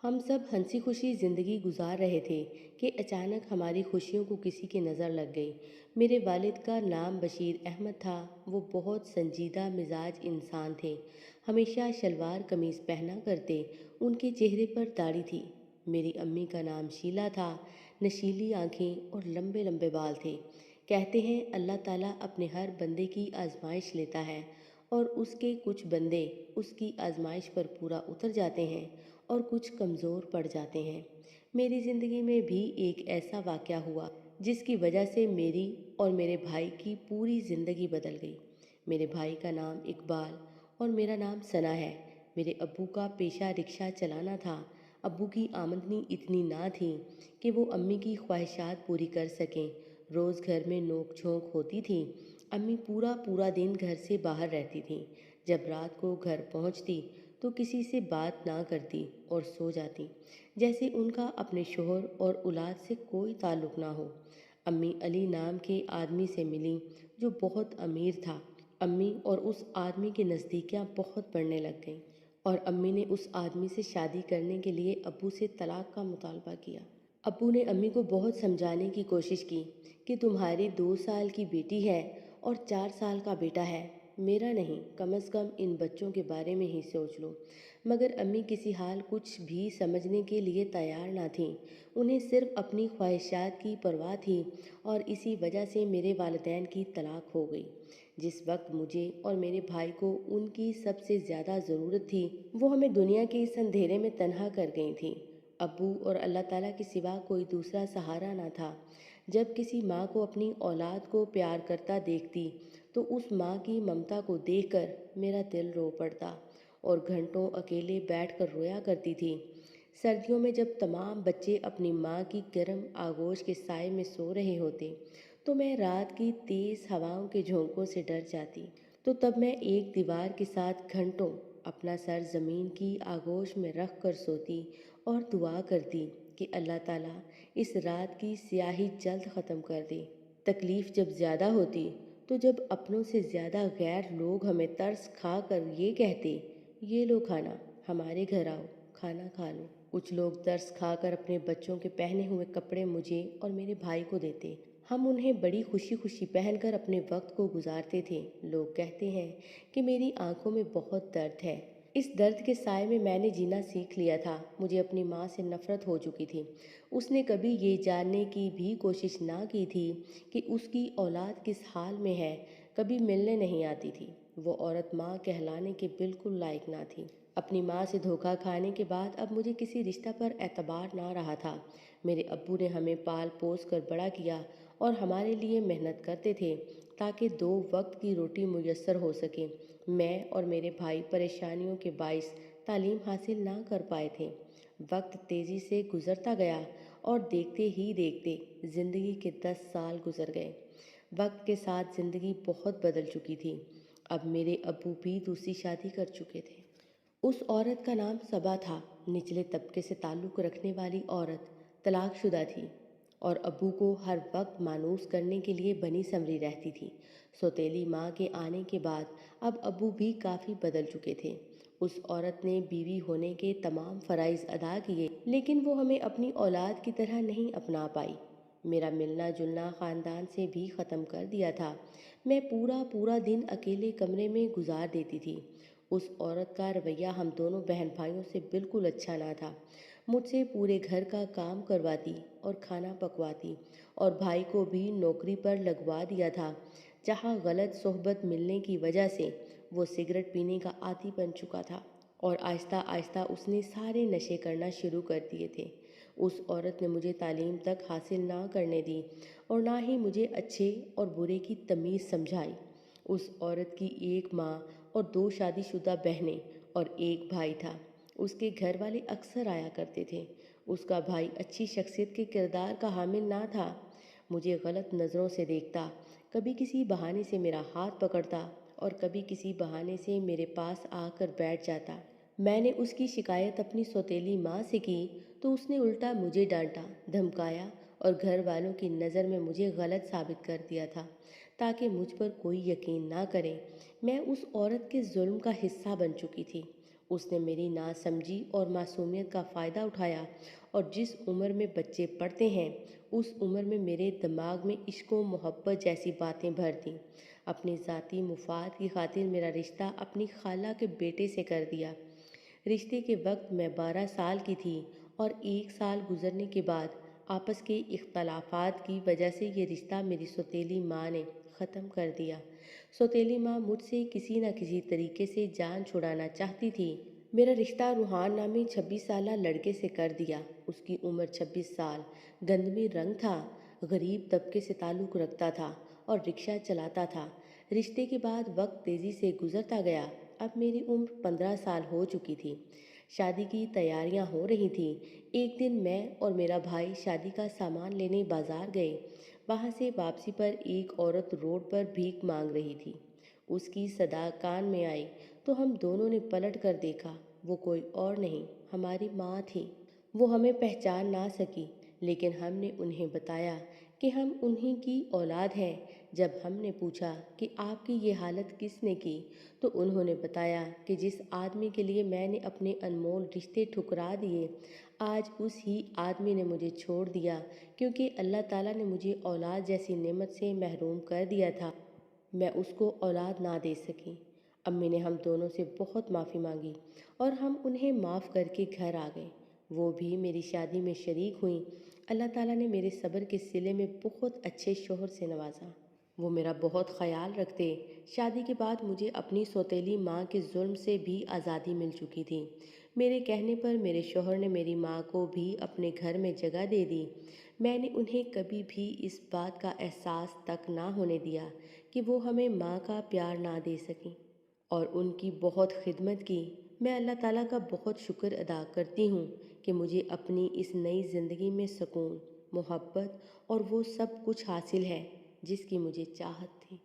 हम सब हंसी खुशी ज़िंदगी गुजार रहे थे कि अचानक हमारी खुशियों को किसी की नज़र लग गई। मेरे वालिद का नाम बशीर अहमद था। वो बहुत संजीदा मिजाज इंसान थे। हमेशा शलवार कमीज़ पहना करते। उनके चेहरे पर दाढ़ी थी। मेरी अम्मी का नाम शीला था। नशीली आंखें और लंबे लंबे बाल थे। कहते हैं अल्लाह ताला अपने हर बंदे की आजमाइश लेता है और उसके कुछ बंदे उसकी आजमाइश पर पूरा उतर जाते हैं और कुछ कमज़ोर पड़ जाते हैं। मेरी ज़िंदगी में भी एक ऐसा वाक़या हुआ जिसकी वजह से मेरी और मेरे भाई की पूरी ज़िंदगी बदल गई। मेरे भाई का नाम इकबाल और मेरा नाम सना है। मेरे अब्बू का पेशा रिक्शा चलाना था। अब्बू की आमदनी इतनी ना थी कि वो अम्मी की ख्वाहिशात पूरी कर सकें। रोज़ घर में नोक झोंक होती थी। अम्मी पूरा पूरा दिन घर से बाहर रहती थी। जब रात को घर पहुंचती तो किसी से बात ना करती और सो जाती, जैसे उनका अपने शोहर और औलाद से कोई ताल्लुक ना हो। अम्मी अली नाम के आदमी से मिली जो बहुत अमीर था। अम्मी और उस आदमी की नज़दीकियाँ बहुत बढ़ने लग गईं और अम्मी ने उस आदमी से शादी करने के लिए अब्बू से तलाक का मुतालबा किया। अब्बू ने अम्मी को बहुत समझाने की कोशिश की कि तुम्हारी 2 साल की बेटी है और 4 साल का बेटा है, मेरा नहीं, कम अज़ कम इन बच्चों के बारे में ही सोच लो। मगर अम्मी किसी हाल कुछ भी समझने के लिए तैयार ना थीं। उन्हें सिर्फ अपनी ख्वाहिशात की परवाह थी और इसी वजह से मेरे वालिदैन की तलाक हो गई। जिस वक्त मुझे और मेरे भाई को उनकी सबसे ज़्यादा ज़रूरत थी, वो हमें दुनिया के इस अंधेरे में तन्हा कर गई थी। अब्बू और अल्लाह ताला के सिवा कोई दूसरा सहारा ना था। जब किसी माँ को अपनी औलाद को प्यार करता देखती तो उस माँ की ममता को देखकर मेरा दिल रो पड़ता और घंटों अकेले बैठकर रोया करती थी। सर्दियों में जब तमाम बच्चे अपनी माँ की गर्म आगोश के साए में सो रहे होते तो मैं रात की तेज़ हवाओं के झोंकों से डर जाती। तो तब मैं एक दीवार के साथ घंटों अपना सर ज़मीन की आगोश में रख कर सोती और दुआ करती कि अल्लाह ताला इस रात की स्याही जल्द ख़त्म कर दे। तकलीफ़ जब ज़्यादा होती तो जब अपनों से ज़्यादा गैर लोग हमें तरस खा कर ये कहते, ये लो खाना, हमारे घर आओ, खाना खा लो। कुछ लोग तरस खाकर अपने बच्चों के पहने हुए कपड़े मुझे और मेरे भाई को देते। हम उन्हें बड़ी खुशी खुशी पहनकर अपने वक्त को गुजारते थे। लोग कहते हैं कि मेरी आंखों में बहुत दर्द है। इस दर्द के साए में मैंने जीना सीख लिया था। मुझे अपनी माँ से नफरत हो चुकी थी। उसने कभी ये जानने की भी कोशिश ना की थी कि उसकी औलाद किस हाल में है। कभी मिलने नहीं आती थी। वो औरत माँ कहलाने के बिल्कुल लायक ना थी। अपनी माँ से धोखा खाने के बाद अब मुझे किसी रिश्ता पर एतबार ना रहा था। मेरे अब्बू ने हमें पाल पोस कर बड़ा किया और हमारे लिए मेहनत करते थे ताकि 2 वक्त की रोटी मुयस्सर हो सके। मैं और मेरे भाई परेशानियों के बाइस तालीम हासिल ना कर पाए थे। वक्त तेज़ी से गुजरता गया और देखते ही देखते ज़िंदगी के 10 साल गुजर गए। वक्त के साथ ज़िंदगी बहुत बदल चुकी थी। अब मेरे अब्बू भी दूसरी शादी कर चुके थे। उस औरत का नाम सबा था। निचले तबके से ताल्लुक़ रखने वाली औरत, तलाकशुदा थी और अब्बू को हर वक्त मानूस करने के लिए बनी संवरी रहती थी। सौतेली माँ के आने के बाद अब अब्बू भी काफ़ी बदल चुके थे। उस औरत ने बीवी होने के तमाम फ़राइज़ अदा किए, लेकिन वो हमें अपनी औलाद की तरह नहीं अपना पाई। मेरा मिलना जुलना ख़ानदान से भी ख़त्म कर दिया था। मैं पूरा पूरा दिन अकेले कमरे में गुजार देती थी। उस औरत का रवैया हम दोनों बहन भाइयों से बिल्कुल अच्छा ना था। मुझसे पूरे घर का काम करवाती और खाना पकवाती और भाई को भी नौकरी पर लगवा दिया था, जहाँ गलत सोहबत मिलने की वजह से वो सिगरेट पीने का आदी बन चुका था और आहिस्ता आहिस्ता उसने सारे नशे करना शुरू कर दिए थे। उस औरत ने मुझे तालीम तक हासिल ना करने दी और ना ही मुझे अच्छे और बुरे की तमीज़ समझाई। उस औरत की एक माँ और 2 शादीशुदा बहनें और एक भाई था। उसके घर वाले अक्सर आया करते थे। उसका भाई अच्छी शख्सियत के किरदार का हामिल ना था। मुझे गलत नज़रों से देखता, कभी किसी बहाने से मेरा हाथ पकड़ता और कभी किसी बहाने से मेरे पास आकर बैठ जाता। मैंने उसकी शिकायत अपनी सौतेली माँ से की तो उसने उल्टा मुझे डांटा, धमकाया और घर वालों की नज़र में मुझे गलत साबित कर दिया था ताकि मुझ पर कोई यकीन ना करे। मैं उस औरत के जुल्म का हिस्सा बन चुकी थी। اس نے میری ناسمجھی اور معصومیت کا فائدہ اٹھایا، اور جس عمر میں بچے پڑھتے ہیں اس عمر میں میرے دماغ میں عشق و محبت جیسی باتیں بھر دیں۔ اپنے ذاتی مفاد کی خاطر میرا رشتہ اپنی خالہ کے بیٹے سے کر دیا۔ رشتے کے وقت میں 12 سال کی تھی، اور 1 سال گزرنے کے بعد آپس کے اختلافات کی وجہ سے یہ رشتہ میری سوتیلی ماں نے ختم کر دیا۔ سوتیلی ماں مجھ سے کسی نہ کسی طریقے سے جان چھڑانا چاہتی تھی۔ میرا رشتہ روحان نامی 26 سالہ لڑکے سے کر دیا۔ اس کی عمر 26 سال، گندمی رنگ تھا، غریب طبقے سے تعلق رکھتا تھا اور رکشہ چلاتا تھا۔ رشتے کے بعد وقت تیزی سے گزرتا گیا۔ اب میری عمر 15 سال ہو چکی تھی۔ شادی کی تیاریاں ہو رہی تھیں۔ ایک دن میں اور میرا بھائی شادی کا سامان لینے بازار گئے۔ وہاں سے واپسی پر ایک عورت روڈ پر بھیک مانگ رہی تھی۔ اس کی صدا کان میں آئی تو ہم دونوں نے پلٹ کر دیکھا۔ وہ کوئی اور نہیں، ہماری ماں تھی۔ وہ ہمیں پہچان نہ سکی، لیکن ہم نے انہیں بتایا کہ ہم انہی کی اولاد ہیں۔ جب ہم نے پوچھا کہ آپ کی یہ حالت کس نے کی، تو انہوں نے بتایا کہ جس آدمی کے لیے میں نے اپنے انمول رشتے ٹھکرا دیے، آج اس ہی آدمی نے مجھے چھوڑ دیا، کیونکہ اللہ تعالیٰ نے مجھے اولاد جیسی نعمت سے محروم کر دیا تھا۔ میں اس کو اولاد نہ دے سکی۔ امی نے ہم دونوں سے بہت معافی مانگی اور ہم انہیں معاف کر کے گھر آ گئے۔ وہ بھی میری شادی میں شریک ہوئیں۔ اللہ تعالیٰ نے میرے صبر کے صلے میں بہت اچھے شوہر سے نوازا۔ وہ میرا بہت خیال رکھتے۔ شادی کے بعد مجھے اپنی سوتیلی ماں کے ظلم سے بھی آزادی مل چکی تھی۔ میرے کہنے پر میرے شوہر نے میری ماں کو بھی اپنے گھر میں جگہ دے دی۔ میں نے انہیں کبھی بھی اس بات کا احساس تک نہ ہونے دیا کہ وہ ہمیں ماں کا پیار نہ دے سکیں، اور ان کی بہت خدمت کی۔ میں اللہ تعالیٰ کا بہت شکر ادا کرتی ہوں کہ مجھے اپنی اس نئی زندگی میں سکون، محبت اور وہ سب کچھ حاصل ہے جس کی مجھے چاہت تھی۔